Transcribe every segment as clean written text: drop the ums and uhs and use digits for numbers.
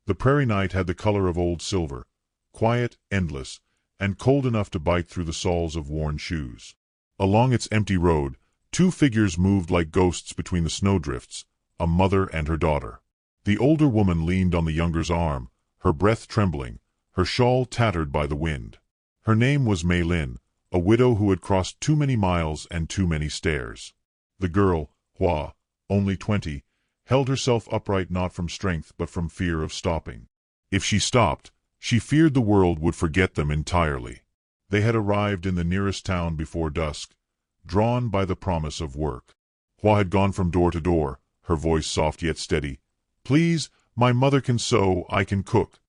The prairie night had the color of old silver, quiet, endless, and cold enough to bite through the soles of worn shoes. Along its empty road, two figures moved like ghosts between the snowdrifts, a mother and her daughter. The older woman leaned on the younger's arm, her breath trembling, her shawl tattered by the wind. Her name was Mei Lin, a widow who had crossed too many miles and too many stairs. The girl, Hua, only 20, held herself upright not from strength but from fear of stopping. If she stopped, she feared the world would forget them entirely. They had arrived in the nearest town before dusk, drawn by the promise of work. Hua had gone from door to door, her voice soft yet steady. "Please, my mother can sew, I can cook."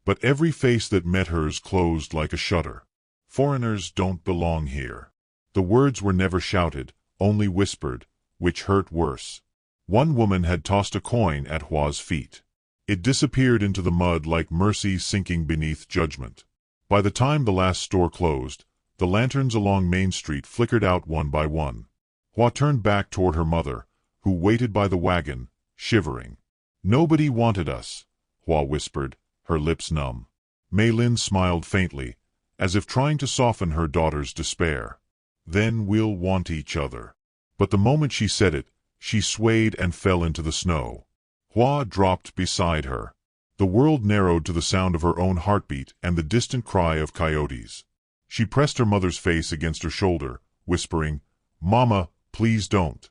But every face that met hers closed like a shutter. "Foreigners don't belong here." The words were never shouted, only whispered, which hurt worse. One woman had tossed a coin at Hua's feet. It disappeared into the mud like mercy sinking beneath judgment. By the time the last store closed, the lanterns along Main Street flickered out one by one. Hua turned back toward her mother, who waited by the wagon, shivering. "Nobody wanted us," Hua whispered, her lips numb. Mei Lin smiled faintly, as if trying to soften her daughter's despair. "Then we'll want each other." But the moment she said it, she swayed and fell into the snow. Hua dropped beside her. The world narrowed to the sound of her own heartbeat and the distant cry of coyotes. She pressed her mother's face against her shoulder, whispering, "Mama, please don't."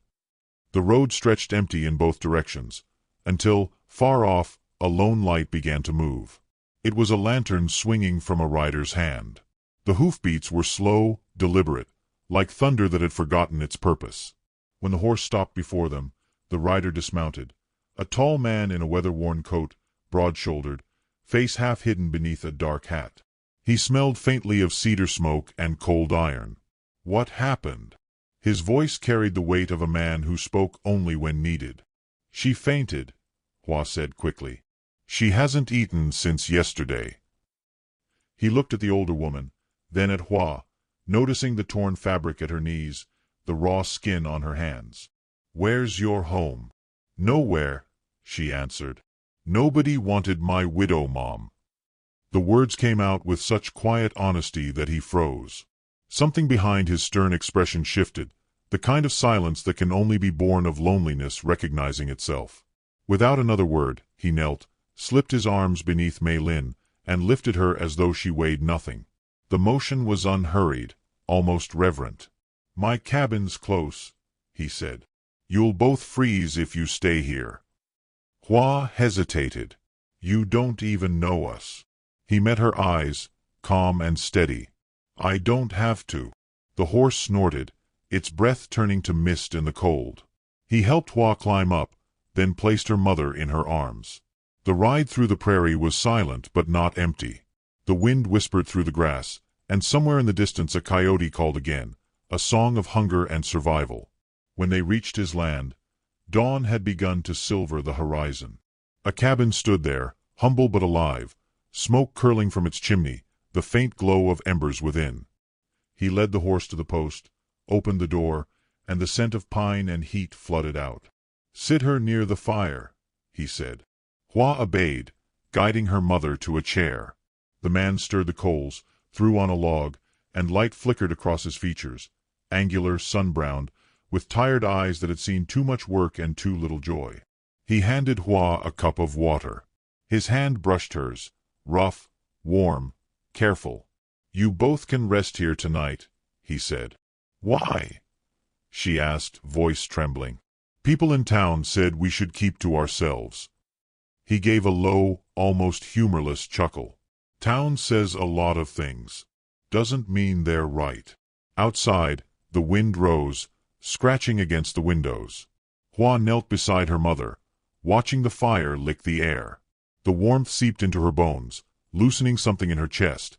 The road stretched empty in both directions, until, far off, a lone light began to move. It was a lantern swinging from a rider's hand. The hoofbeats were slow, deliberate, like thunder that had forgotten its purpose. When the horse stopped before them, the rider dismounted, a tall man in a weather-worn coat, broad-shouldered, face half hidden beneath a dark hat. He smelled faintly of cedar smoke and cold iron. "What happened?" His voice carried the weight of a man who spoke only when needed. "She fainted," Hua said quickly. "She hasn't eaten since yesterday." He looked at the older woman, then at Hua, noticing the torn fabric at her knees, the raw skin on her hands. "Where's your home?" "Nowhere," she answered. "Nobody wanted my widow, Mom." The words came out with such quiet honesty that he froze. Something behind his stern expression shifted, the kind of silence that can only be born of loneliness recognizing itself. Without another word, he knelt, slipped his arms beneath Mei Lin, and lifted her as though she weighed nothing. The motion was unhurried, almost reverent. "My cabin's close," he said. "You'll both freeze if you stay here." Hua hesitated. "You don't even know us." He met her eyes, calm and steady. "I don't have to." The horse snorted, its breath turning to mist in the cold. He helped Hua climb up, then placed her mother in her arms. The ride through the prairie was silent but not empty. The wind whispered through the grass, and somewhere in the distance a coyote called again, a song of hunger and survival. When they reached his land, dawn had begun to silver the horizon. A cabin stood there, humble but alive, smoke curling from its chimney, the faint glow of embers within. He led the horse to the post, opened the door, and the scent of pine and heat flooded out. "Sit her near the fire," he said. Hua obeyed, guiding her mother to a chair. The man stirred the coals, threw on a log, and light flickered across his features, angular, sun-browned, with tired eyes that had seen too much work and too little joy. He handed Hua a cup of water. His hand brushed hers, rough, warm, careful. "You both can rest here tonight," he said. "Why?" she asked, voice trembling. "People in town said we should keep to ourselves." He gave a low, almost humorless chuckle. "Town says a lot of things. Doesn't mean they're right." Outside, the wind rose, scratching against the windows. Hua knelt beside her mother, watching the fire lick the air. The warmth seeped into her bones, loosening something in her chest.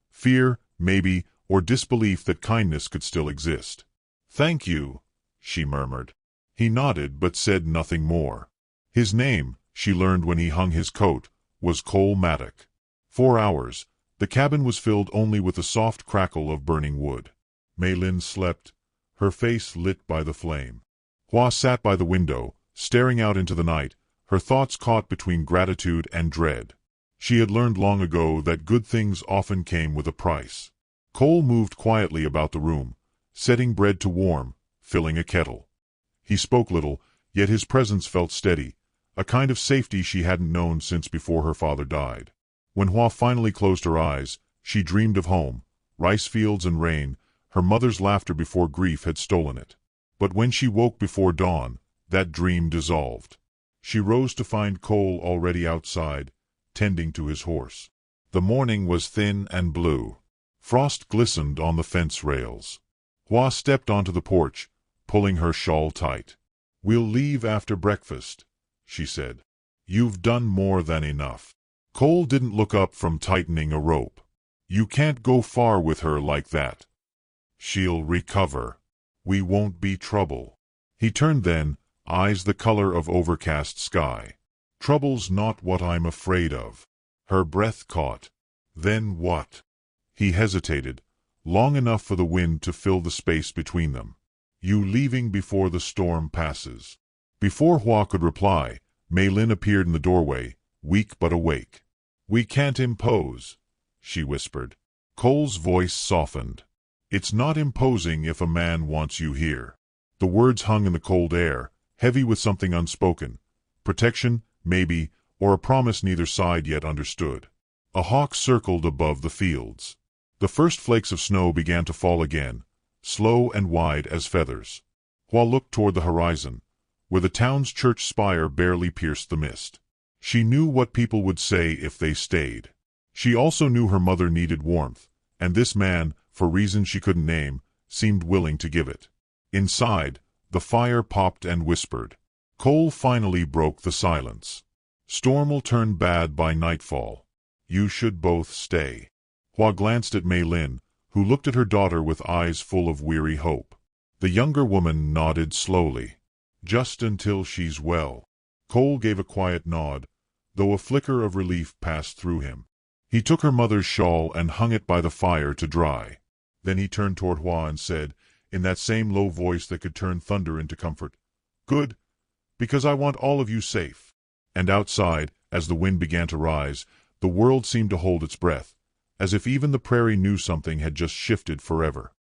Fear, maybe, or disbelief that kindness could still exist. "Thank you," she murmured. He nodded but said nothing more. His name, she learned when he hung his coat, was Cole Maddock. 4 hours, the cabin was filled only with the soft crackle of burning wood. Mei Lin slept, her face lit by the flame. Hua sat by the window, staring out into the night, her thoughts caught between gratitude and dread. She had learned long ago that good things often came with a price. Cole moved quietly about the room, setting bread to warm, filling a kettle. He spoke little, yet his presence felt steady, a kind of safety she hadn't known since before her father died. When Hua finally closed her eyes, she dreamed of home, rice fields and rain, her mother's laughter before grief had stolen it. But when she woke before dawn, that dream dissolved. She rose to find Cole already outside, tending to his horse. The morning was thin and blue. Frost glistened on the fence rails. Hua stepped onto the porch, pulling her shawl tight. "We'll leave after breakfast," she said. "You've done more than enough." Cole didn't look up from tightening a rope. "You can't go far with her like that. She'll recover. We won't be trouble." He turned then, eyes the color of overcast sky. "Trouble's not what I'm afraid of." Her breath caught. "Then what?" He hesitated, long enough for the wind to fill the space between them. "You leaving before the storm passes." Before Hua could reply, Mei Lin appeared in the doorway, weak but awake. "We can't impose," she whispered. Cole's voice softened. "It's not imposing if a man wants you here." The words hung in the cold air, heavy with something unspoken. Protection, maybe, or a promise neither side yet understood. A hawk circled above the fields. The first flakes of snow began to fall again, slow and wide as feathers. Hua looked toward the horizon, where the town's church spire barely pierced the mist. She knew what people would say if they stayed. She also knew her mother needed warmth, and this man, for reasons she couldn't name, seemed willing to give it. Inside, the fire popped and whispered. Cole finally broke the silence. "Storm'll turn bad by nightfall. You should both stay." Hua glanced at Mei Lin, who looked at her daughter with eyes full of weary hope. The younger woman nodded slowly. "Just until she's well." Cole gave a quiet nod, though a flicker of relief passed through him. He took her mother's shawl and hung it by the fire to dry. Then he turned toward Hua and said, in that same low voice that could turn thunder into comfort, "Good, because I want all of you safe." And outside, as the wind began to rise, the world seemed to hold its breath, as if even the prairie knew something had just shifted forever.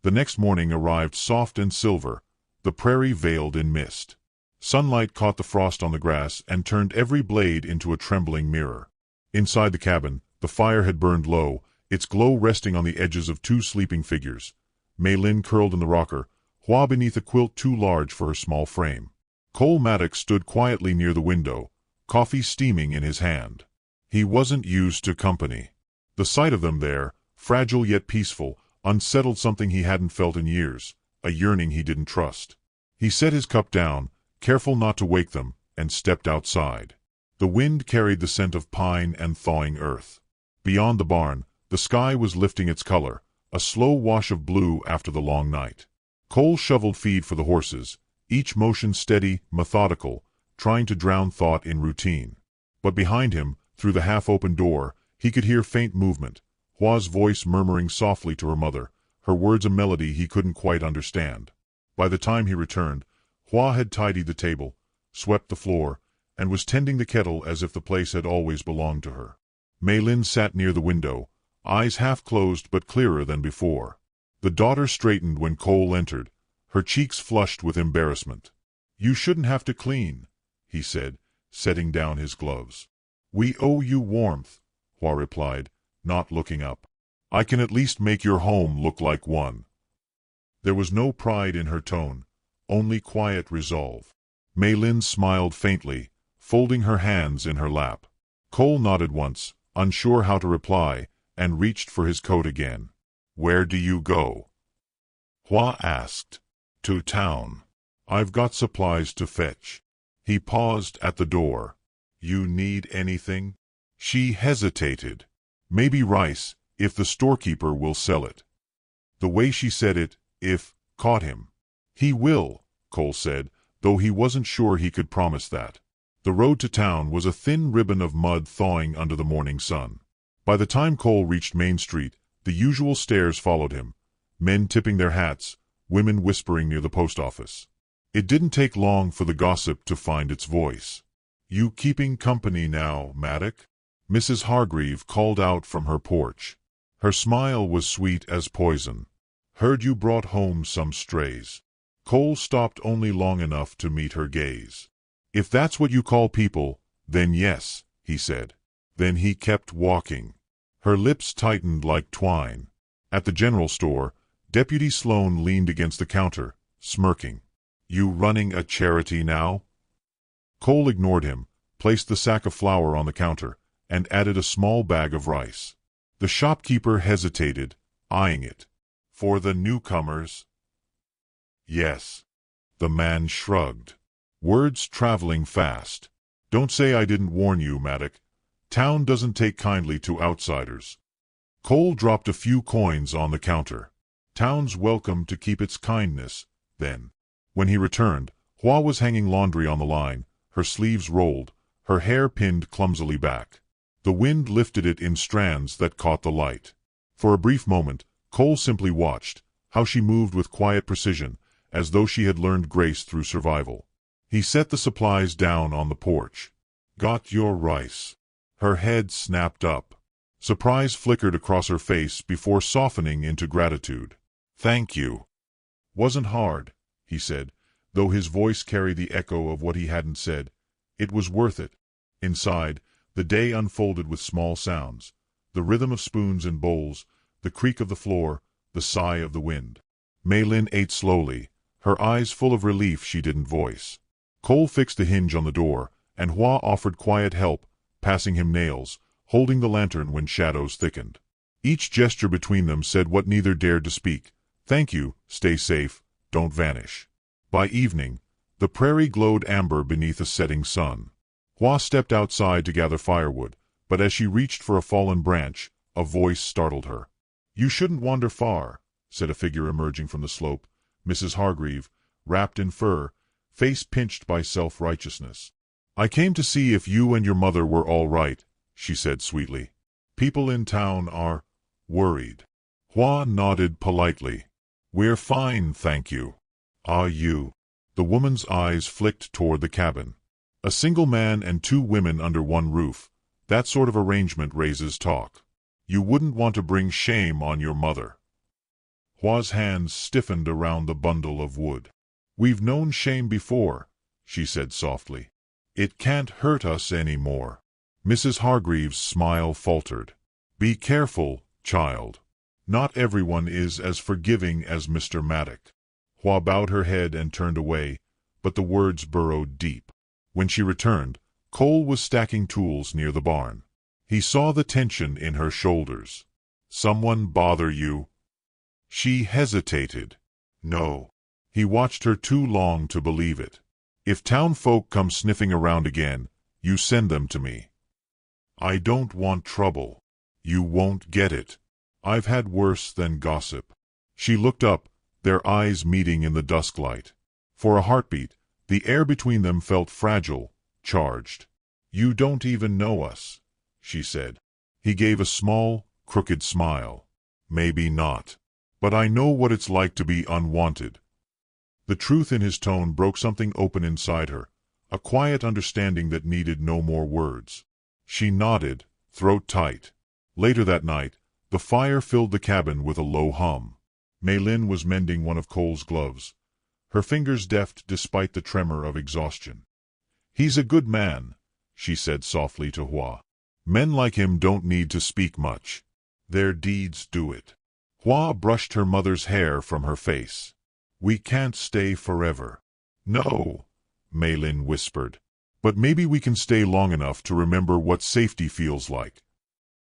The next morning arrived soft and silver, the prairie veiled in mist. Sunlight caught the frost on the grass and turned every blade into a trembling mirror. Inside the cabin, the fire had burned low, its glow resting on the edges of two sleeping figures. Mei Lin curled in the rocker, Hua beneath a quilt too large for her small frame. Cole Maddox stood quietly near the window, coffee steaming in his hand. He wasn't used to company. The sight of them there, fragile yet peaceful, unsettled something he hadn't felt in years, a yearning he didn't trust. He set his cup down, careful not to wake them, and stepped outside. The wind carried the scent of pine and thawing earth. Beyond the barn, the sky was lifting its color, a slow wash of blue after the long night. Cole shoveled feed for the horses, each motion steady, methodical, trying to drown thought in routine. But behind him, through the half-open door, he could hear faint movement, Hua's voice murmuring softly to her mother, her words a melody he couldn't quite understand. By the time he returned, Hua had tidied the table, swept the floor, and was tending the kettle as if the place had always belonged to her. Mei Lin sat near the window, eyes half closed but clearer than before. The daughter straightened when Cole entered, her cheeks flushed with embarrassment. "You shouldn't have to clean," he said, setting down his gloves. "We owe you warmth," Hua replied, not looking up. "I can at least make your home look like one." There was no pride in her tone, only quiet resolve. Mei Lin smiled faintly, folding her hands in her lap. Cole nodded once, unsure how to reply, and reached for his coat again. "Where do you go?" Hua asked. "To town. I've got supplies to fetch." He paused at the door. "You need anything?" She hesitated. "Maybe rice, if the storekeeper will sell it." The way she said it, "if," caught him. "He will," Cole said, though he wasn't sure he could promise that. The road to town was a thin ribbon of mud thawing under the morning sun. By the time Cole reached Main Street, the usual stares followed him, men tipping their hats, women whispering near the post office. It didn't take long for the gossip to find its voice. You keeping company now, Maddock? Mrs. Hargreave called out from her porch. Her smile was sweet as poison. Heard you brought home some strays. Cole stopped only long enough to meet her gaze. If that's what you call people, then yes, he said. Then he kept walking. Her lips tightened like twine. At the general store, Deputy Sloan leaned against the counter, smirking. You running a charity now? Cole ignored him, placed the sack of flour on the counter, and added a small bag of rice. The shopkeeper hesitated, eyeing it. For the newcomers? Yes. The man shrugged. Words traveling fast. Don't say I didn't warn you, Maddock. Town doesn't take kindly to outsiders. Cole dropped a few coins on the counter. Town's welcome to keep its kindness, then. When he returned, Hua was hanging laundry on the line, her sleeves rolled, her hair pinned clumsily back. The wind lifted it in strands that caught the light. For a brief moment, Cole simply watched, how she moved with quiet precision, as though she had learned grace through survival. He set the supplies down on the porch. Got your rice. Her head snapped up. Surprise flickered across her face before softening into gratitude. Thank you. Wasn't hard, he said, though his voice carried the echo of what he hadn't said. It was worth it. Inside, the day unfolded with small sounds. The rhythm of spoons and bowls, the creak of the floor, the sigh of the wind. Maylin ate slowly, her eyes full of relief she didn't voice. Cole fixed the hinge on the door, and Hua offered quiet help, passing him nails, holding the lantern when shadows thickened. Each gesture between them said what neither dared to speak. Thank you, stay safe, don't vanish. By evening, the prairie glowed amber beneath a setting sun. Hua stepped outside to gather firewood, but as she reached for a fallen branch, a voice startled her. You shouldn't wander far, said a figure emerging from the slope, Mrs. Hargreave, wrapped in fur, face pinched by self-righteousness. I came to see if you and your mother were all right, she said sweetly. People in town are worried. Hua nodded politely. We're fine, thank you. Are you? The woman's eyes flicked toward the cabin. A single man and two women under one roof. That sort of arrangement raises talk. You wouldn't want to bring shame on your mother. Hua's hands stiffened around the bundle of wood. We've known shame before, she said softly. It can't hurt us any more. Mrs. Hargreave's smile faltered. Be careful, child. Not everyone is as forgiving as Mr. Maddock. Hua bowed her head and turned away, but the words burrowed deep. When she returned, Cole was stacking tools near the barn. He saw the tension in her shoulders. Someone bother you? She hesitated. No. He watched her too long to believe it. If town folk come sniffing around again, you send them to me. I don't want trouble. You won't get it. I've had worse than gossip. She looked up, their eyes meeting in the dusk light. For a heartbeat, the air between them felt fragile, charged. You don't even know us, she said. He gave a small, crooked smile. Maybe not. But I know what it's like to be unwanted. The truth in his tone broke something open inside her, a quiet understanding that needed no more words. She nodded, throat tight. Later that night, the fire filled the cabin with a low hum. Maylin was mending one of Cole's gloves, her fingers deft despite the tremor of exhaustion. He's a good man, she said softly to Hua. Men like him don't need to speak much. Their deeds do it. Hua brushed her mother's hair from her face. We can't stay forever. No, Maylin whispered. But maybe we can stay long enough to remember what safety feels like.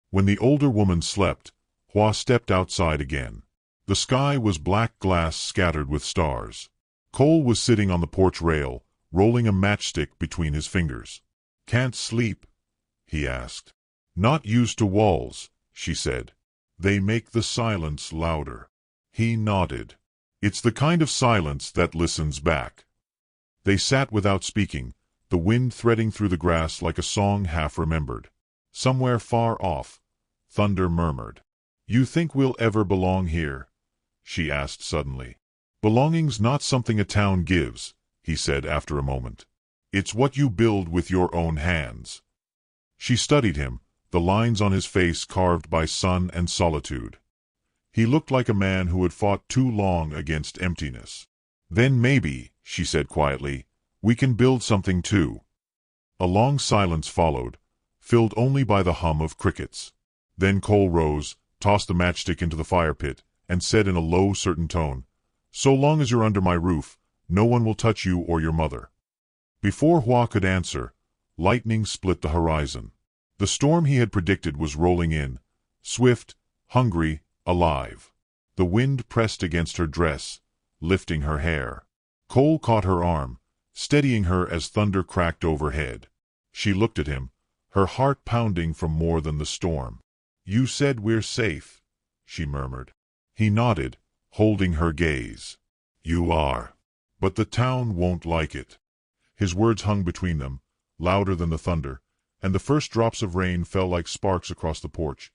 When the older woman slept, Hua stepped outside again. The sky was black glass scattered with stars. Cole was sitting on the porch rail, rolling a matchstick between his fingers. Can't sleep? He asked. Not used to walls, she said. They make the silence louder. He nodded. It's the kind of silence that listens back. They sat without speaking, the wind threading through the grass like a song half remembered. Somewhere far off, thunder murmured. You think we'll ever belong here? She asked suddenly. Belonging's not something a town gives, he said after a moment. It's what you build with your own hands. She studied him, the lines on his face carved by sun and solitude. He looked like a man who had fought too long against emptiness. Then maybe, she said quietly, we can build something too. A long silence followed, filled only by the hum of crickets. Then Cole rose, tossed the matchstick into the fire pit, and said in a low, certain tone, "So long as you're under my roof, no one will touch you or your mother." Before Hua could answer, lightning split the horizon. The storm he had predicted was rolling in, swift, hungry, alive. The wind pressed against her dress, lifting her hair. Cole caught her arm, steadying her as thunder cracked overhead. She looked at him, her heart pounding from more than the storm. "You said we're safe," she murmured. He nodded, holding her gaze. "You are. But the town won't like it." His words hung between them, louder than the thunder, and the first drops of rain fell like sparks across the porch,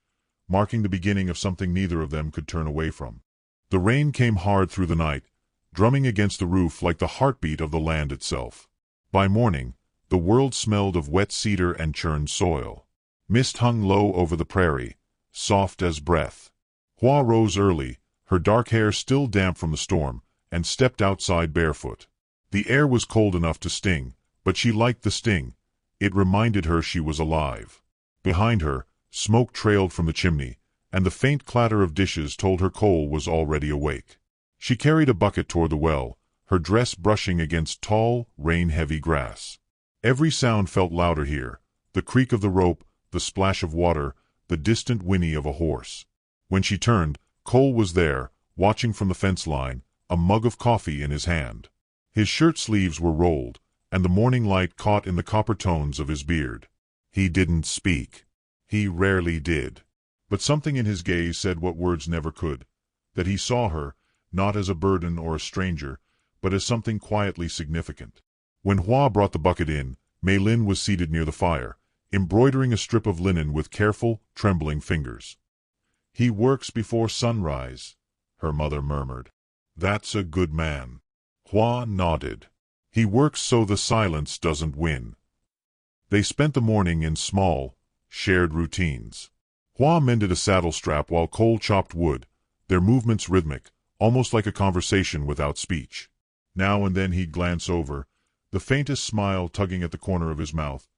marking the beginning of something neither of them could turn away from. The rain came hard through the night, drumming against the roof like the heartbeat of the land itself. By morning, the world smelled of wet cedar and churned soil. Mist hung low over the prairie, soft as breath. Hua rose early, her dark hair still damp from the storm, and stepped outside barefoot. The air was cold enough to sting, but she liked the sting. It reminded her she was alive. Behind her, smoke trailed from the chimney, and the faint clatter of dishes told her Cole was already awake. She carried a bucket toward the well, her dress brushing against tall, rain-heavy grass. Every sound felt louder here, the creak of the rope, the splash of water, the distant whinny of a horse. When she turned, Cole was there, watching from the fence line, a mug of coffee in his hand. His shirt sleeves were rolled, and the morning light caught in the copper tones of his beard. He didn't speak. He rarely did. But something in his gaze said what words never could, that he saw her, not as a burden or a stranger, but as something quietly significant. When Hua brought the bucket in, Mei Lin was seated near the fire, embroidering a strip of linen with careful, trembling fingers. "He works before sunrise," her mother murmured. "That's a good man." Hua nodded. "He works so the silence doesn't win." They spent the morning in small, shared routines. Hua mended a saddle strap while Cole chopped wood, their movements rhythmic, almost like a conversation without speech. Now and then he'd glance over, the faintest smile tugging at the corner of his mouth,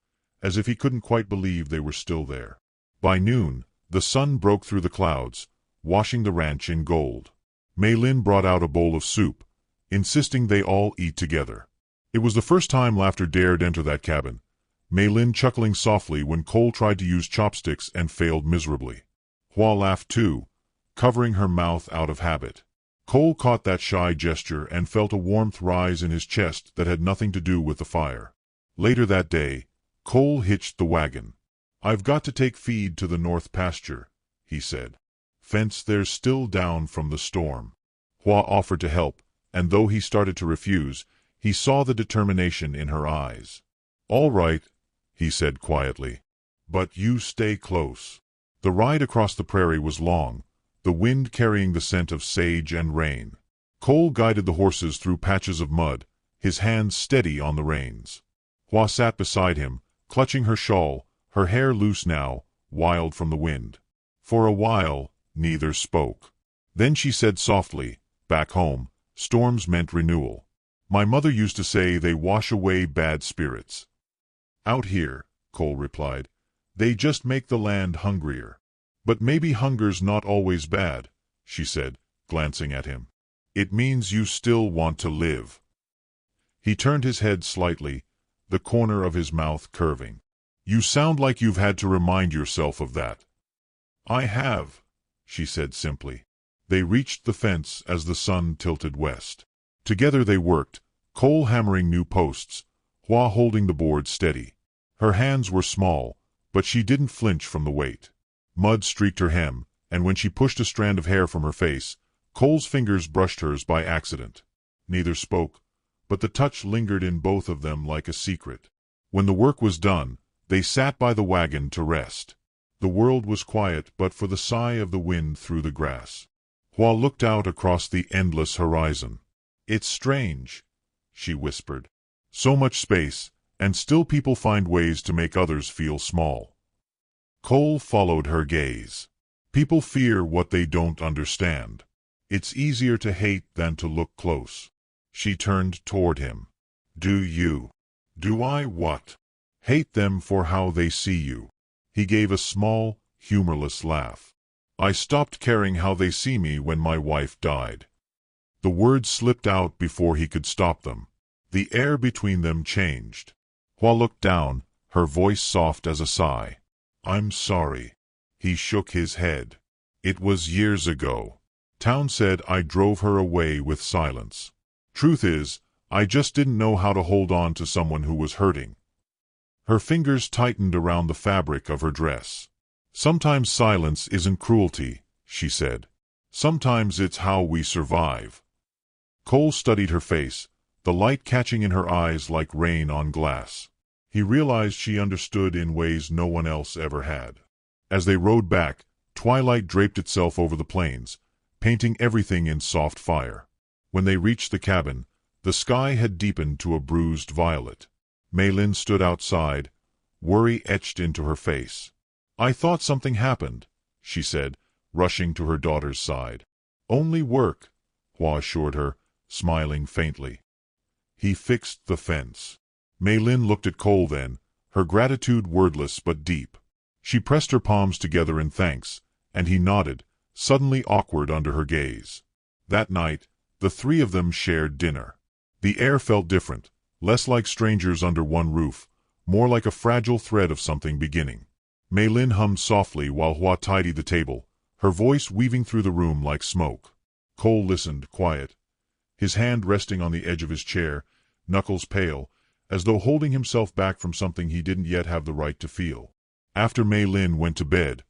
as if he couldn't quite believe they were still there. By noon, the sun broke through the clouds, washing the ranch in gold. Mei Lin brought out a bowl of soup, insisting they all eat together. It was the first time laughter dared enter that cabin, Mei Lin chuckling softly when Cole tried to use chopsticks and failed miserably. Hua laughed too, covering her mouth out of habit. Cole caught that shy gesture and felt a warmth rise in his chest that had nothing to do with the fire. Later that day, Cole hitched the wagon. "I've got to take feed to the north pasture," he said. "Fence there's still down from the storm." Hua offered to help, and though he started to refuse, he saw the determination in her eyes. "All right," he said quietly. "But you stay close." The ride across the prairie was long, the wind carrying the scent of sage and rain. Cole guided the horses through patches of mud, his hands steady on the reins. Hua sat beside him, clutching her shawl, her hair loose now, wild from the wind. For a while, neither spoke. Then she said softly, "Back home, storms meant renewal. My mother used to say they wash away bad spirits." "Out here," Cole replied, "they just make the land hungrier." "But maybe hunger's not always bad," she said, glancing at him. "It means you still want to live." He turned his head slightly, the corner of his mouth curving. "You sound like you've had to remind yourself of that." "I have," she said simply. They reached the fence as the sun tilted west. Together they worked, Cole hammering new posts, Hua holding the board steady. Her hands were small, but she didn't flinch from the weight. Mud streaked her hem, and when she pushed a strand of hair from her face, Cole's fingers brushed hers by accident. Neither spoke, but the touch lingered in both of them like a secret. When the work was done, they sat by the wagon to rest. The world was quiet but for the sigh of the wind through the grass. Hua looked out across the endless horizon. "It's strange," she whispered. "So much space, And still people find ways to make others feel small. Cole followed her gaze. People fear what they don't understand. It's easier to hate than to look close. She turned toward him. Do you? Do I what? Hate them for how they see you. He gave a small, humorless laugh. I stopped caring how they see me when my wife died. The words slipped out before he could stop them. The air between them changed. Hua looked down, her voice soft as a sigh. I'm sorry. He shook his head. It was years ago. Town said I drove her away with silence. Truth is, I just didn't know how to hold on to someone who was hurting. Her fingers tightened around the fabric of her dress. Sometimes silence isn't cruelty, she said. Sometimes it's how we survive. Cole studied her face, the light catching in her eyes like rain on glass. He realized she understood in ways no one else ever had. As they rode back, twilight draped itself over the plains, painting everything in soft fire. When they reached the cabin, the sky had deepened to a bruised violet. Maylin stood outside, worry etched into her face. I thought something happened, she said, rushing to her daughter's side. Only work, Hua assured her, smiling faintly. He fixed the fence. Maylin looked at Cole then, her gratitude wordless but deep. She pressed her palms together in thanks, and he nodded, suddenly awkward under her gaze. That night, the three of them shared dinner. The air felt different, less like strangers under one roof, more like a fragile thread of something beginning. Maylin hummed softly while Hua tidied the table, her voice weaving through the room like smoke. Cole listened, quiet, his hand resting on the edge of his chair, knuckles pale, as though holding himself back from something he didn't yet have the right to feel. After Maylin went to bed,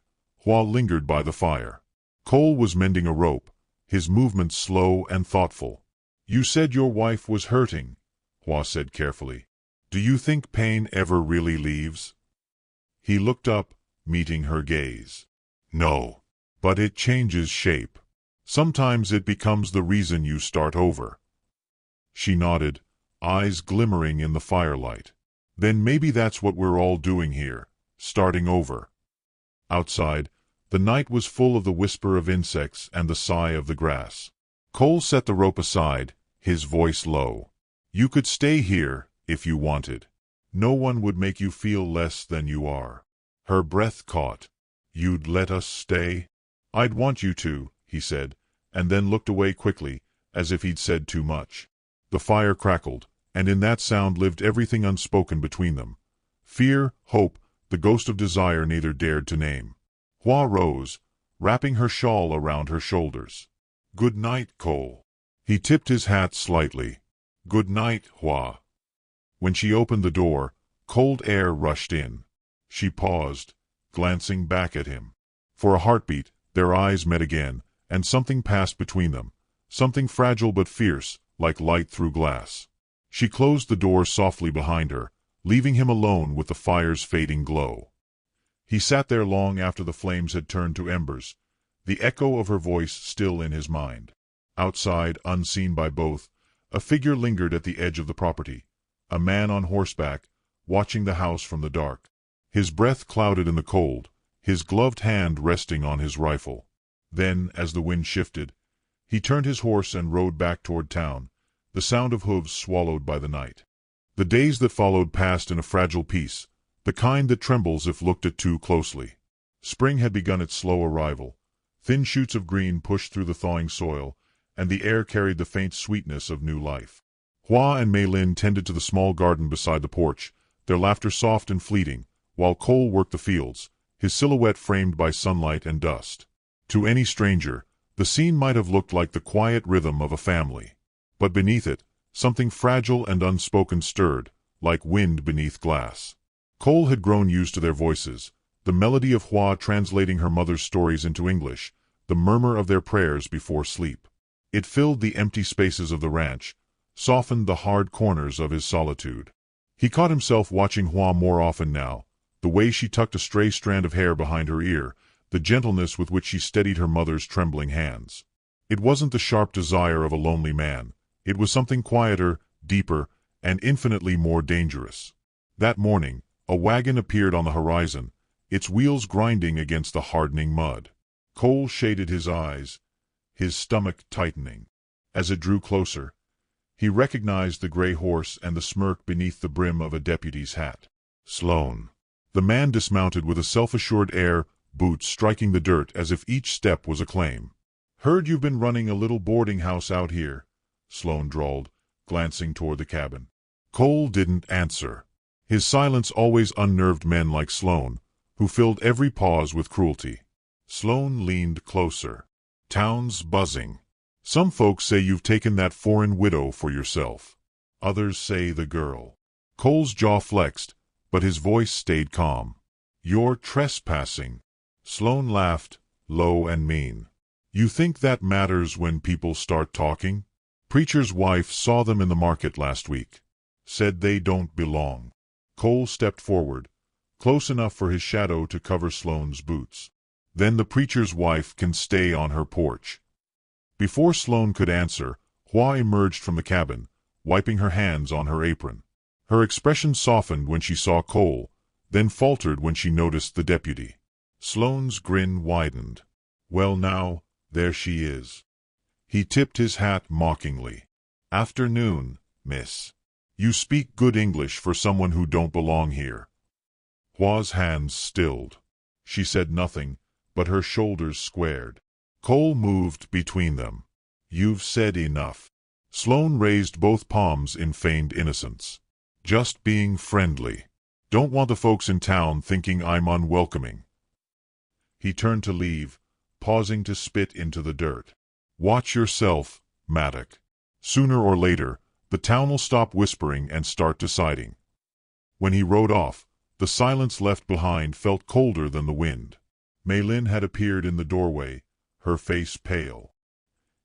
Hua lingered by the fire. Cole was mending a rope, his movements slow and thoughtful. You said your wife was hurting, Hua said carefully. Do you think pain ever really leaves? He looked up, meeting her gaze. No. But it changes shape. Sometimes it becomes the reason you start over. She nodded, eyes glimmering in the firelight. Then maybe that's what we're all doing here, starting over. Outside, the night was full of the whisper of insects and the sigh of the grass. Cole set the rope aside, his voice low. You could stay here, if you wanted. No one would make you feel less than you are. Her breath caught. You'd let us stay? I'd want you to, he said, and then looked away quickly, as if he'd said too much. The fire crackled, and in that sound lived everything unspoken between them. Fear, hope, the ghost of desire neither dared to name. Hua rose, wrapping her shawl around her shoulders. Good night, Cole. He tipped his hat slightly. Good night, Hua. When she opened the door, cold air rushed in. She paused, glancing back at him. For a heartbeat, their eyes met again, and something passed between them, something fragile but fierce, like light through glass. She closed the door softly behind her, leaving him alone with the fire's fading glow. He sat there long after the flames had turned to embers, the echo of her voice still in his mind. Outside, unseen by both, a figure lingered at the edge of the property, a man on horseback, watching the house from the dark. His breath clouded in the cold, his gloved hand resting on his rifle. Then, as the wind shifted, he turned his horse and rode back toward town, the sound of hooves swallowed by the night. The days that followed passed in a fragile peace, the kind that trembles if looked at too closely. Spring had begun its slow arrival. Thin shoots of green pushed through the thawing soil, and the air carried the faint sweetness of new life. Hua and Maylin tended to the small garden beside the porch, their laughter soft and fleeting, while Cole worked the fields, his silhouette framed by sunlight and dust. To any stranger, the scene might have looked like the quiet rhythm of a family. But beneath it, something fragile and unspoken stirred, like wind beneath glass. Cole had grown used to their voices, the melody of Hua translating her mother's stories into English, the murmur of their prayers before sleep. It filled the empty spaces of the ranch, softened the hard corners of his solitude. He caught himself watching Hua more often now, the way she tucked a stray strand of hair behind her ear, the gentleness with which she steadied her mother's trembling hands. It wasn't the sharp desire of a lonely man. It was something quieter, deeper, and infinitely more dangerous. That morning, a wagon appeared on the horizon, its wheels grinding against the hardening mud. Cole shaded his eyes, his stomach tightening. As it drew closer, he recognized the gray horse and the smirk beneath the brim of a deputy's hat. Sloan. The man dismounted with a self-assured air, boots striking the dirt as if each step was a claim. "Heard you've been running a little boarding house out here," Sloan drawled, glancing toward the cabin. Cole didn't answer. His silence always unnerved men like Sloan, who filled every pause with cruelty. Sloan leaned closer. "Town's buzzing. Some folks say you've taken that foreign widow for yourself. Others say the girl." Cole's jaw flexed, but his voice stayed calm. "You're trespassing." Sloan laughed, low and mean. "You think that matters when people start talking? Preacher's wife saw them in the market last week. Said they don't belong." Cole stepped forward, close enough for his shadow to cover Sloan's boots. "Then the preacher's wife can stay on her porch." Before Sloan could answer, Hua emerged from the cabin, wiping her hands on her apron. Her expression softened when she saw Cole, then faltered when she noticed the deputy. Sloan's grin widened. "Well now, there she is." He tipped his hat mockingly. "Afternoon, miss. You speak good English for someone who don't belong here." Hua's hands stilled. She said nothing, but her shoulders squared. Cole moved between them. "You've said enough." Sloan raised both palms in feigned innocence. "Just being friendly. Don't want the folks in town thinking I'm unwelcoming." He turned to leave, pausing to spit into the dirt. "Watch yourself, Maddock. Sooner or later, the town will stop whispering and start deciding." When he rode off, the silence left behind felt colder than the wind. Maylin had appeared in the doorway, her face pale.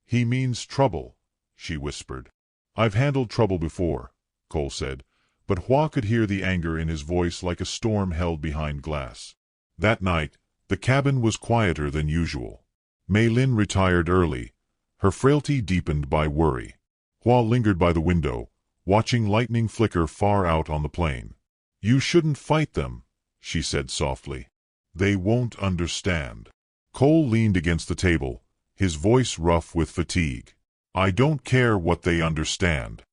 "He means trouble," she whispered. "I've handled trouble before," Cole said, but Hua could hear the anger in his voice like a storm held behind glass. That night, the cabin was quieter than usual. Maylin retired early, her frailty deepened by worry. Hua lingered by the window, watching lightning flicker far out on the plain. "You shouldn't fight them," she said softly. "They won't understand." Cole leaned against the table, his voice rough with fatigue. "I don't care what they understand.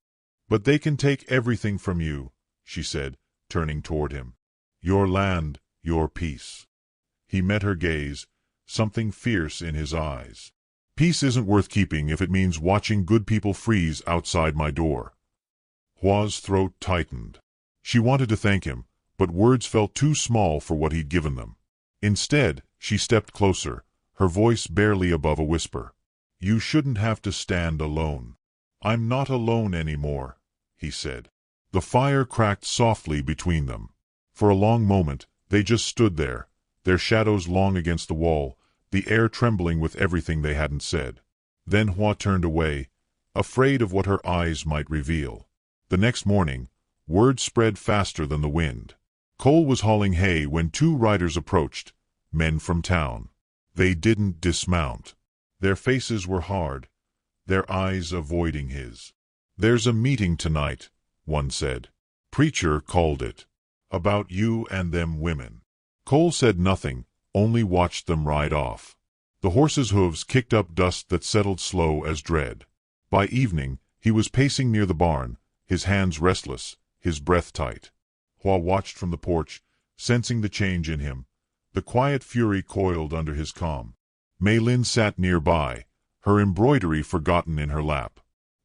But they can take everything from you," she said, turning toward him. "Your land, your peace." He met her gaze, something fierce in his eyes. "Peace isn't worth keeping if it means watching good people freeze outside my door." Hua's throat tightened. She wanted to thank him, but words felt too small for what he'd given them. Instead, she stepped closer, her voice barely above a whisper. "You shouldn't have to stand alone." "I'm not alone anymore," he said. The fire cracked softly between them. For a long moment, they just stood there, their shadows long against the wall, the air trembling with everything they hadn't said. Then Hua turned away, afraid of what her eyes might reveal. The next morning, word spread faster than the wind. Cole was hauling hay when two riders approached, men from town. They didn't dismount. Their faces were hard, their eyes avoiding his. "There's a meeting tonight," one said. "Preacher called it. About you and them women." Cole said nothing, only watched them ride off. The horses' hooves kicked up dust that settled slow as dread. By evening, he was pacing near the barn, his hands restless, his breath tight. Hua watched from the porch, sensing the change in him. The quiet fury coiled under his calm. Maylin sat nearby, her embroidery forgotten in her lap.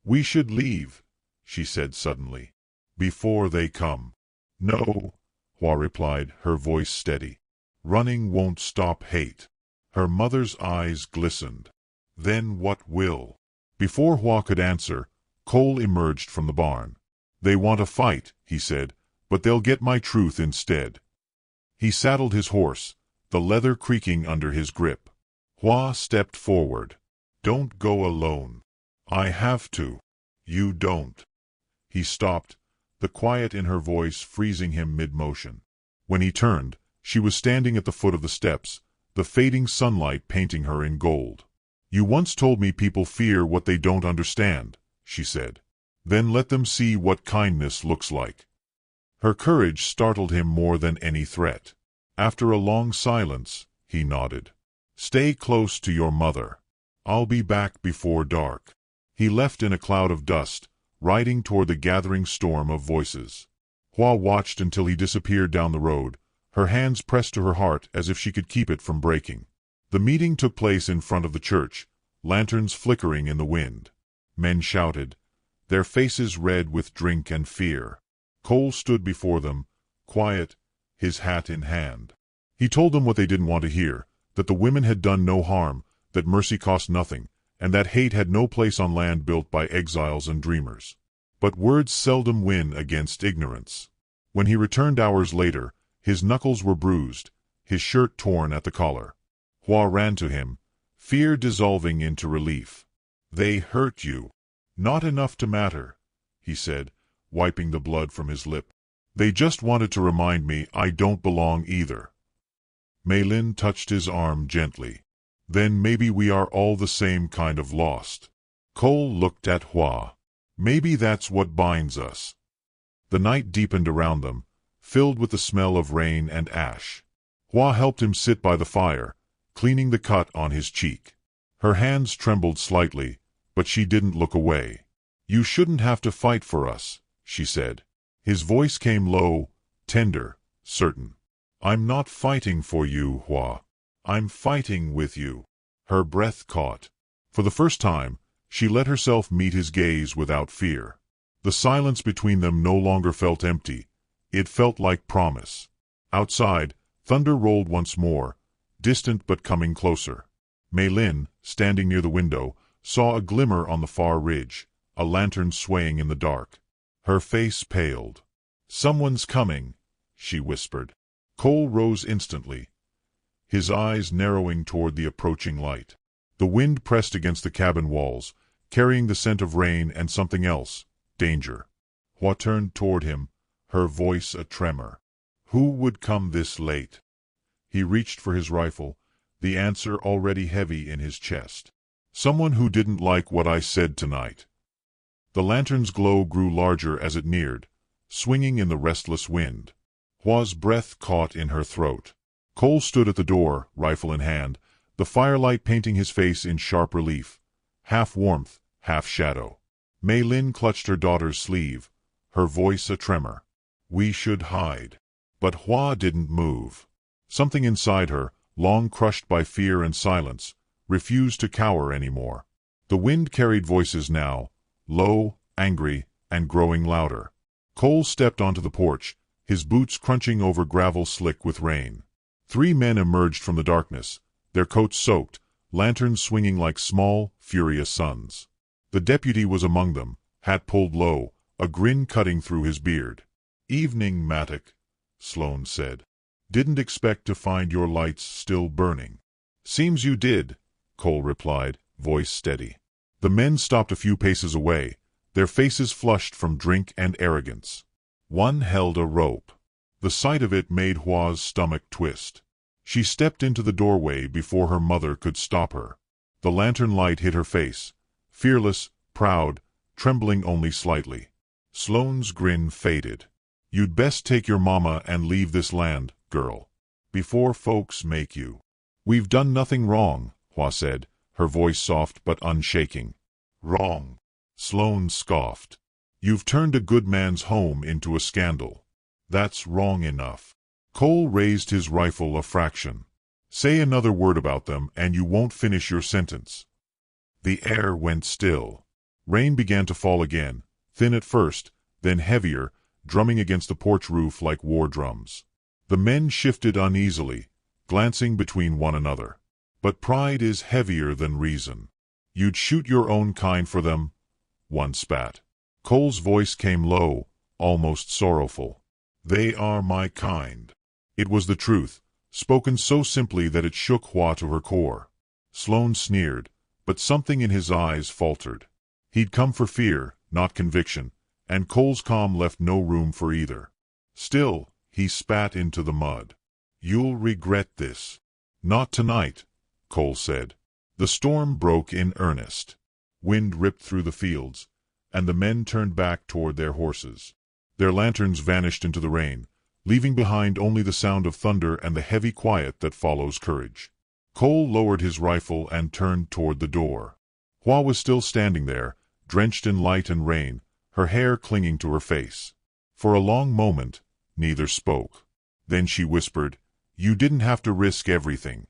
"We should leave," she said suddenly. "Before they come." "No," Hua replied, her voice steady. "Running won't stop hate." Her mother's eyes glistened. "Then what will?" Before Hua could answer, Cole emerged from the barn. "They want a fight," he said, "but they'll get my truth instead." He saddled his horse, the leather creaking under his grip. Hua stepped forward. "Don't go alone." "I have to." "You don't." He stopped, the quiet in her voice freezing him mid-motion. When he turned, she was standing at the foot of the steps, the fading sunlight painting her in gold. "You once told me people fear what they don't understand," she said. "Then let them see what kindness looks like." Her courage startled him more than any threat. After a long silence, he nodded. "Stay close to your mother. I'll be back before dark." He left in a cloud of dust, riding toward the gathering storm of voices. Hua watched until he disappeared down the road, her hands pressed to her heart as if she could keep it from breaking. The meeting took place in front of the church, lanterns flickering in the wind. Men shouted, their faces red with drink and fear. Cole stood before them, quiet, his hat in hand. He told them what they didn't want to hear, that the women had done no harm, that mercy cost nothing, and that hate had no place on land built by exiles and dreamers. But words seldom win against ignorance. When he returned hours later, his knuckles were bruised, his shirt torn at the collar. Hua ran to him, fear dissolving into relief. "They hurt you. Not enough to matter," he said, wiping the blood from his lip. "They just wanted to remind me I don't belong either." Mei Lin touched his arm gently. "Then maybe we are all the same kind of lost." Cole looked at Hua. "Maybe that's what binds us." The night deepened around them, filled with the smell of rain and ash. Hua helped him sit by the fire, cleaning the cut on his cheek. Her hands trembled slightly, but she didn't look away. "You shouldn't have to fight for us," she said. His voice came low, tender, certain. "I'm not fighting for you, Hua. I'm fighting with you." Her breath caught. For the first time, she let herself meet his gaze without fear. The silence between them no longer felt empty. It felt like promise. Outside, thunder rolled once more, distant but coming closer. Mei Lin, standing near the window, saw a glimmer on the far ridge, a lantern swaying in the dark. Her face paled. "Someone's coming," she whispered. Cole rose instantly, his eyes narrowing toward the approaching light. The wind pressed against the cabin walls, carrying the scent of rain and something else, danger. Hua turned toward him, her voice a tremor. "Who would come this late?" He reached for his rifle, the answer already heavy in his chest. "Someone who didn't like what I said tonight." The lantern's glow grew larger as it neared, swinging in the restless wind. Hua's breath caught in her throat. Cole stood at the door, rifle in hand, the firelight painting his face in sharp relief, half warmth, half shadow. Mei Lin clutched her daughter's sleeve, her voice a tremor. "We should hide." But Hua didn't move. Something inside her, long crushed by fear and silence, refused to cower anymore. The wind carried voices now, low, angry, and growing louder. Cole stepped onto the porch, his boots crunching over gravel slick with rain. 3 men emerged from the darkness, their coats soaked, lanterns swinging like small, furious suns. The deputy was among them, hat pulled low, a grin cutting through his beard. "Evening, Matic," Sloane said. "Didn't expect to find your lights still burning." "Seems you did," Cole replied, voice steady. The men stopped a few paces away, their faces flushed from drink and arrogance. One held a rope. The sight of it made Hua's stomach twist. She stepped into the doorway before her mother could stop her. The lantern light hit her face, fearless, proud, trembling only slightly. Sloane's grin faded. "You'd best take your mama and leave this land, girl, before folks make you." "We've done nothing wrong," Hua said, her voice soft but unshaking. "Wrong," Sloane scoffed. "You've turned a good man's home into a scandal. That's wrong enough." Cole raised his rifle a fraction. "Say another word about them and you won't finish your sentence." The air went still. Rain began to fall again, thin at first, then heavier, drumming against the porch roof like war drums. The men shifted uneasily, glancing between one another. "But pride is heavier than reason. You'd shoot your own kind for them?" One spat. Cole's voice came low, almost sorrowful. "They are my kind." It was the truth, spoken so simply that it shook Hua to her core. Sloane sneered, but something in his eyes faltered. He'd come for fear, not conviction, and Cole's calm left no room for either. Still, he spat into the mud. "You'll regret this." "Not tonight," Cole said. The storm broke in earnest. Wind ripped through the fields, and the men turned back toward their horses. Their lanterns vanished into the rain, leaving behind only the sound of thunder and the heavy quiet that follows courage. Cole lowered his rifle and turned toward the door. Hua was still standing there, drenched in light and rain, her hair clinging to her face. For a long moment, neither spoke. Then she whispered, "You didn't have to risk everything."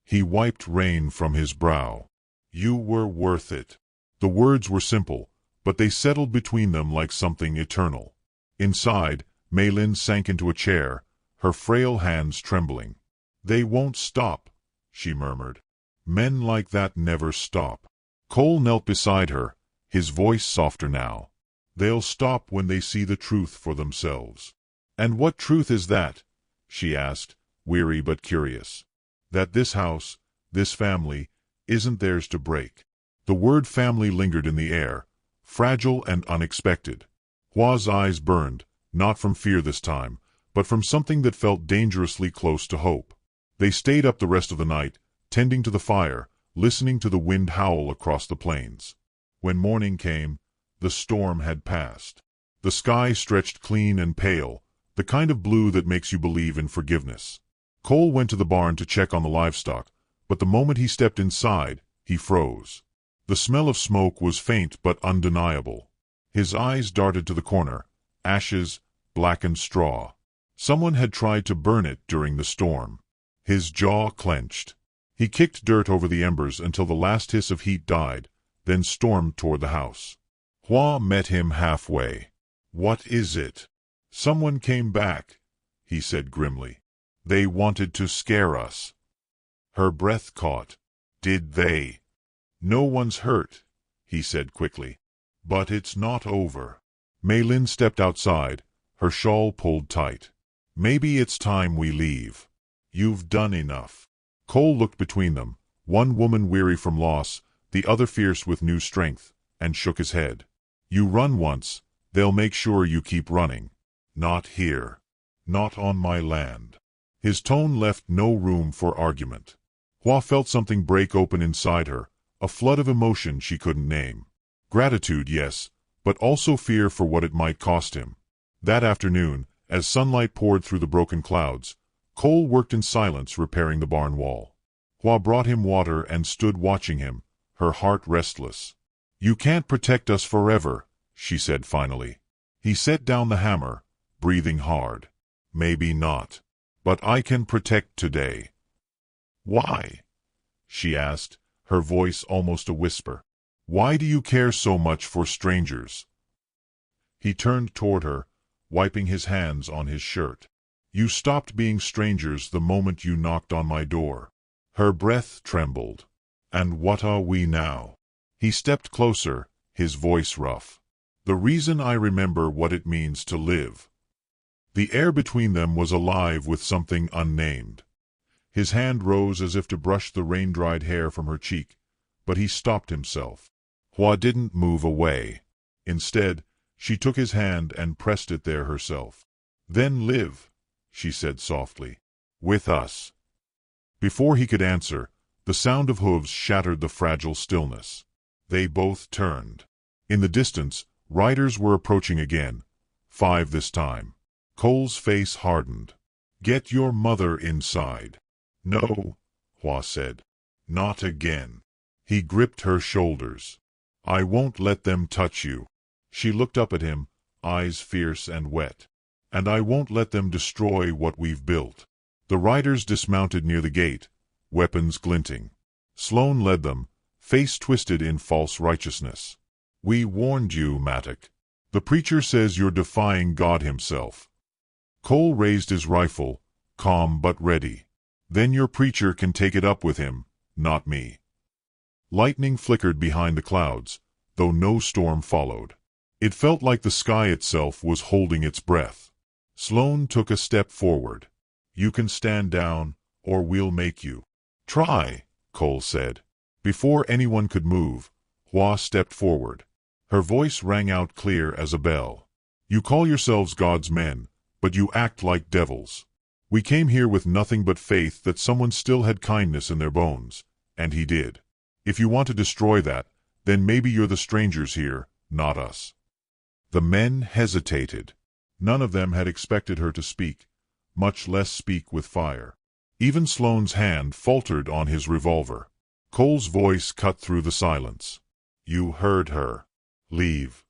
He wiped rain from his brow. "You were worth it." The words were simple, but they settled between them like something eternal. Inside, Mei Lin sank into a chair, her frail hands trembling. "They won't stop," she murmured. "Men like that never stop." Cole knelt beside her, his voice softer now. "They'll stop when they see the truth for themselves." "And what truth is that?" she asked, weary but curious. "That this house, this family, isn't theirs to break." The word family lingered in the air, fragile and unexpected. Hua's eyes burned, not from fear this time, but from something that felt dangerously close to hope. They stayed up the rest of the night, tending to the fire, listening to the wind howl across the plains. When morning came, the storm had passed. The sky stretched clean and pale, the kind of blue that makes you believe in forgiveness. Cole went to the barn to check on the livestock, but the moment he stepped inside, he froze. The smell of smoke was faint but undeniable. His eyes darted to the corner, ashes, blackened straw. Someone had tried to burn it during the storm. His jaw clenched. He kicked dirt over the embers until the last hiss of heat died, then stormed toward the house. Hua met him halfway. "What is it?" "Someone came back," he said grimly. "They wanted to scare us." Her breath caught. "Did they?" "No one's hurt," he said quickly. "But it's not over." Mei Lin stepped outside, her shawl pulled tight. "Maybe it's time we leave. You've done enough." Cole looked between them, one woman weary from loss, the other fierce with new strength, and shook his head. "You run once, they'll make sure you keep running. Not here. Not on my land." His tone left no room for argument. Hua felt something break open inside her, a flood of emotion she couldn't name. Gratitude, yes, but also fear for what it might cost him. That afternoon, as sunlight poured through the broken clouds, Cole worked in silence repairing the barn wall. Hua brought him water and stood watching him, her heart restless. "You can't protect us forever," she said finally. He set down the hammer, breathing hard. "Maybe not. But I can protect today." "Why?" she asked, her voice almost a whisper. "Why do you care so much for strangers?" He turned toward her, wiping his hands on his shirt. "You stopped being strangers the moment you knocked on my door." Her breath trembled. "And what are we now?" He stepped closer, his voice rough. "The reason I remember what it means to live." The air between them was alive with something unnamed. His hand rose as if to brush the rain-dried hair from her cheek, but he stopped himself. Hua didn't move away. Instead, she took his hand and pressed it there herself. "Then live," she said softly. "With us." Before he could answer, the sound of hooves shattered the fragile stillness. They both turned. In the distance, riders were approaching again, 5 this time. Cole's face hardened. "Get your mother inside." "No," Hua said. "Not again." He gripped her shoulders. "I won't let them touch you." She looked up at him, eyes fierce and wet. "And I won't let them destroy what we've built." The riders dismounted near the gate, weapons glinting. Sloane led them, face twisted in false righteousness. "We warned you, Matic. The preacher says you're defying God himself." Cole raised his rifle, calm but ready. "Then your preacher can take it up with him, not me." Lightning flickered behind the clouds, though no storm followed. It felt like the sky itself was holding its breath. Sloane took a step forward. "You can stand down, or we'll make you." "Try," Cole said. Before anyone could move, Hua stepped forward. Her voice rang out clear as a bell. "You call yourselves God's men, but you act like devils. We came here with nothing but faith that someone still had kindness in their bones, and he did. If you want to destroy that, then maybe you're the strangers here, not us." The men hesitated. None of them had expected her to speak, much less speak with fire. Even Sloane's hand faltered on his revolver. Cole's voice cut through the silence. "You heard her. Leave."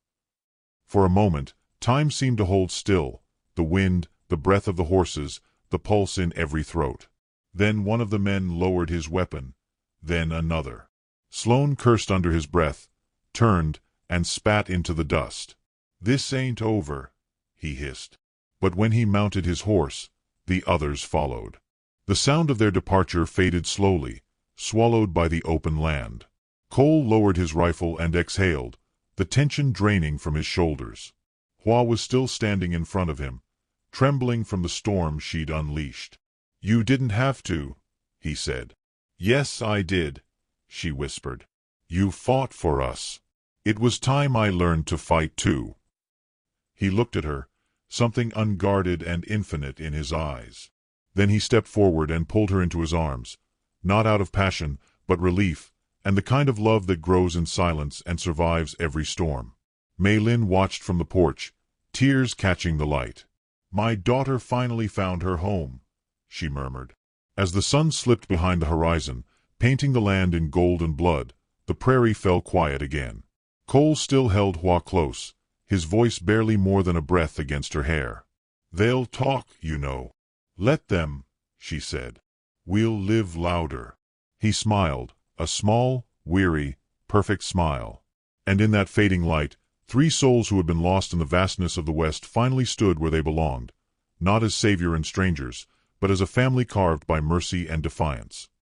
For a moment, time seemed to hold still, the wind, the breath of the horses, the pulse in every throat. Then one of the men lowered his weapon, then another. Sloane cursed under his breath, turned, and spat into the dust. "This ain't over," he hissed. But when he mounted his horse, the others followed. The sound of their departure faded slowly, swallowed by the open land. Cole lowered his rifle and exhaled, the tension draining from his shoulders. Hua was still standing in front of him, trembling from the storm she'd unleashed. "You didn't have to," he said. "Yes, I did," she whispered. "You fought for us. It was time I learned to fight too." He looked at her, something unguarded and infinite in his eyes. Then he stepped forward and pulled her into his arms, not out of passion, but relief, and the kind of love that grows in silence and survives every storm. Mei Lin watched from the porch, tears catching the light. "My daughter finally found her home," she murmured. As the sun slipped behind the horizon, painting the land in gold and blood, the prairie fell quiet again. Cole still held Hua close, his voice barely more than a breath against her hair. "They'll talk, you know. Let them," she said. "We'll live louder." He smiled, a small, weary, perfect smile. And in that fading light, 3 souls who had been lost in the vastness of the West finally stood where they belonged, not as savior and strangers, but as a family carved by mercy and defiance.